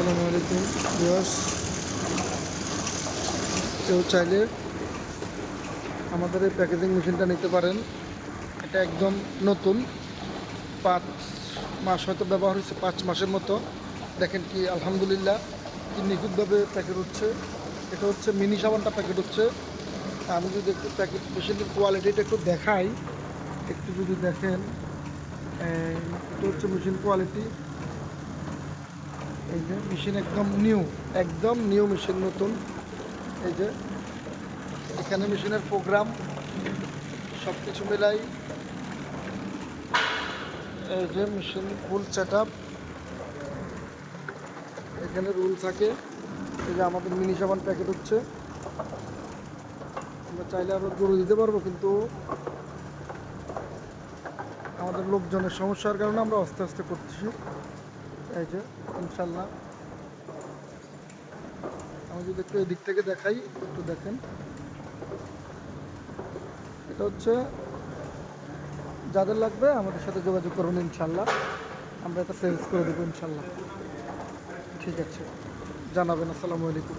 আসসালামু আলাইকুম ভিউয়ার্স। কেউ চাইলে আমাদের এই প্যাকেজিং মেশিনটা নিতে পারেন। এটা একদম নতুন, 5 মাস হয়তো ব্যবহার হয়েছে, 5 মাসের মতো। দেখেন কি আলহামদুলিল্লাহ কি নিখুঁতভাবে প্যাকেট হচ্ছে। এটা হচ্ছে মিনি সাবানটা প্যাকেট হচ্ছে। আমি যদি একটু প্যাকেট মেশিনের কোয়ালিটিটা একটু দেখাই, একটু যদি দেখেন, এটা হচ্ছে মেশিন কোয়ালিটি। এই যে মেশিন একদম নিউ মেশিন, নতুন। এই যে এখানে মেশিনের প্রোগ্রাম সব কিছু মিলাই, এই যে মেশিন ফুল সেট আপ, এখানে রুল থাকে। এই যে আমাদের মিনি সাবান প্যাকেট হচ্ছে। আমরা চাইলে আরও গরু দিতে পারবো, কিন্তু আমাদের লোকজনের সমস্যার কারণে আমরা আস্তে আস্তে করতেছি। এই যে ইনশাল্লাহ আমি যদি একটু এদিক থেকে দেখাই, একটু দেখেন। এটা হচ্ছে যাদের লাগবে আমাদের সাথে যোগাযোগ করুন, ইনশাল্লাহ আমরা এটা সেলস করে দেবো ইনশাল্লাহ। ঠিক আছে, জানাবেন। আসসালামু আলাইকুম।